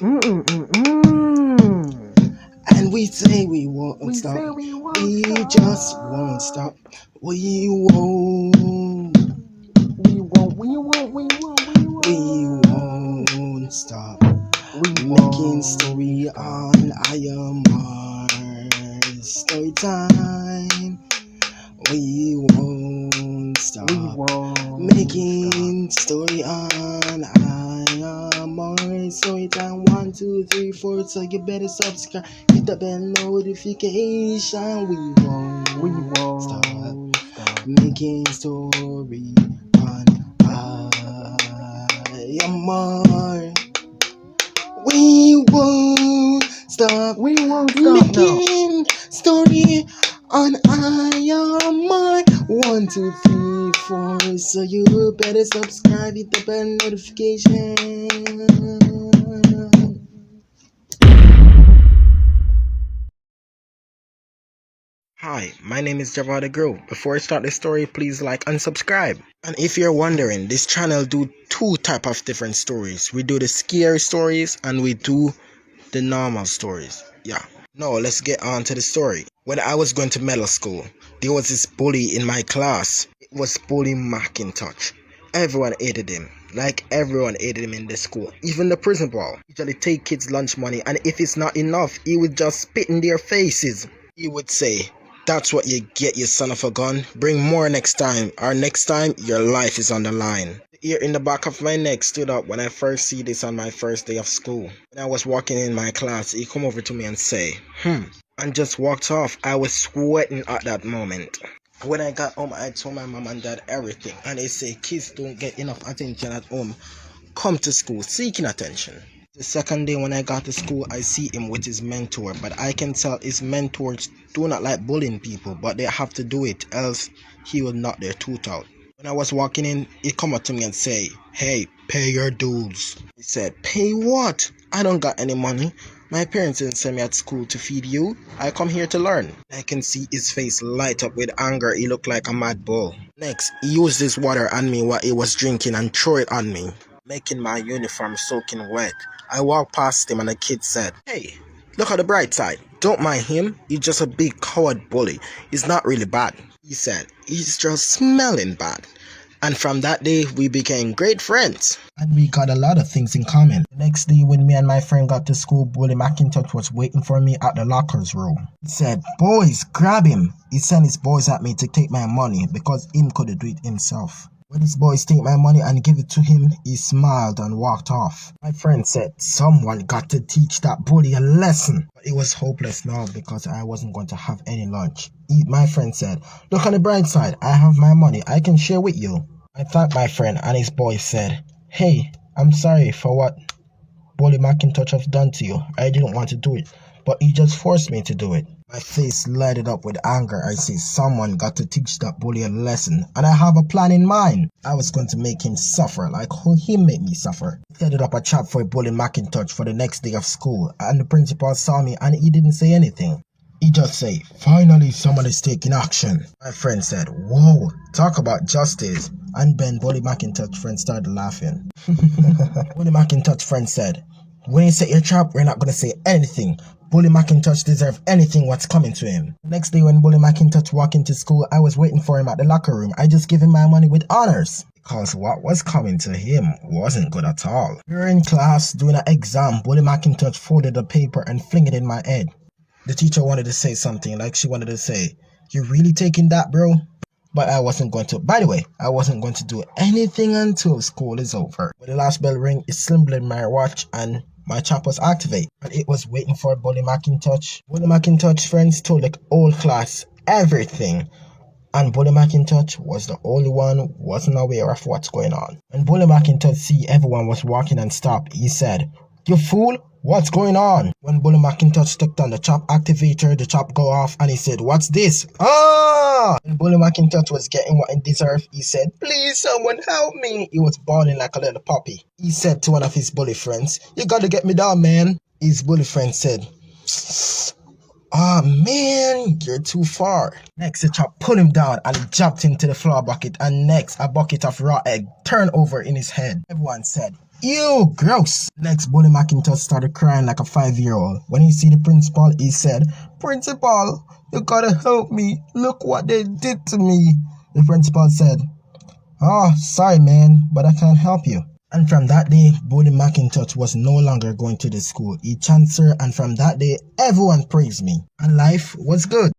And we say we won't stop. We just won't stop. We won't. We won't stop. Making story on Iron Mars. Story time. We won't stop. Making story on Iron Mars. Story time 1, 2, 3, 4. So you better subscribe. Hit the bell notification. We won't stop. Making story on Iron Mars. We won't stop. Making story on Iron Man. 1, 2, 3, 4. So you better subscribe, hit the bell notification. Hi, my name is Javada Grove. Before I start the story, please like and subscribe. And if you're wondering, this channel do two type of different stories. We do the scary stories and we do the normal stories. Yeah. Now let's get on to the story. When I was going to middle school, there was this bully in my class. It was Bully McIntosh. Everyone hated him. Like everyone hated him in the school. Even the principal. He usually take kids' lunch money, and if it's not enough, he would just spit in their faces. He would say, "That's what you get, you son of a gun. Bring more next time, or next time your life is on the line." The hair in the back of my neck stood up when I first see this on my first day of school. When I was walking in my class, he come over to me and say, and just walked off. I was sweating at that moment. When I got home, I told my mom and dad everything, and they say kids don't get enough attention at home. Come to school seeking attention. The second day when I got to school, I see him with his mentor, but I can tell his mentors do not like bullying people, but they have to do it, else he will knock their tooth out. When I was walking in, he come up to me and say, "Hey, pay your dues." He said, "Pay what? I don't got any money. My parents didn't send me at school to feed you. I come here to learn." I can see his face light up with anger. He looked like a mad bull. Next, he used his water on me what he was drinking and threw it on me, making my uniform soaking wet. I walked past him and the kid said, "Hey, look at the bright side. Don't mind him. He's just a big coward bully. He's not really bad." He said, "He's just smelling bad." And from that day, we became great friends. And we got a lot of things in common. The next day, when me and my friend got to school, Bully McIntosh was waiting for me at the lockers room. He said, "Boys, grab him." He sent his boys at me to take my money because him couldn't do it himself. When his boys take my money and give it to him, he smiled and walked off. My friend said, "Someone got to teach that bully a lesson." But it was hopeless now because I wasn't going to have any lunch. My friend said, "Look on the bright side, I have my money, I can share with you." I thanked my friend and his boys said, "Hey, I'm sorry for what Bully McIntosh has done to you. I didn't want to do it, but he just forced me to do it." My face lighted up with anger. I say, someone got to teach that bully a lesson, and I have a plan in mind. I was going to make him suffer like how he made me suffer. I set up a trap for Bully McIntosh for the next day of school, and the principal saw me and he didn't say anything. He just say, "Finally someone is taking action." My friend said, "Whoa, talk about justice." And then Bully McIntosh friend started laughing. Bully McIntosh friend said, "When you set your trap, we're not going to say anything. Bully McIntosh deserves anything what's coming to him." Next day when Bully McIntosh walked into school, I was waiting for him at the locker room. I just gave him my money with honors, because what was coming to him wasn't good at all. We were in class doing an exam. Bully McIntosh folded the paper and flung it in my head. The teacher wanted to say something, like she wanted to say, "You really taking that, bro?" But I wasn't going to. By the way, I wasn't going to do anything until school is over. When the last bell rang, it slimmed in my watch and my trap was activated. And it was waiting for Bully McIntosh. Bully McIntosh's friends told the whole class everything. And Bully McIntosh was the only one who wasn't aware of what's going on. When Bully McIntosh see everyone was walking and stopped, he said, "You fool! What's going on?" When Bully McIntosh stepped on the chop activator, the chop go off and he said, "What's this?" Ah! When Bully McIntosh was getting what he deserved, he said, "Please someone help me." He was bawling like a little puppy. He said to one of his bully friends, "You gotta get me down, man." His bully friend said, "Oh man, you're too far." Next, the chap pulled him down and he dropped him to the floor bucket, and next, a bucket of raw egg turned over in his head. Everyone said, "Ew, gross." Next, Bully McIntosh started crying like a 5-year-old. When he see the principal, he said, "Principal, you gotta help me. Look what they did to me." The principal said, "Oh, sorry man, but I can't help you." And from that day, Bully McIntosh was no longer going to the school. He transferred, and from that day, everyone praised me. And life was good.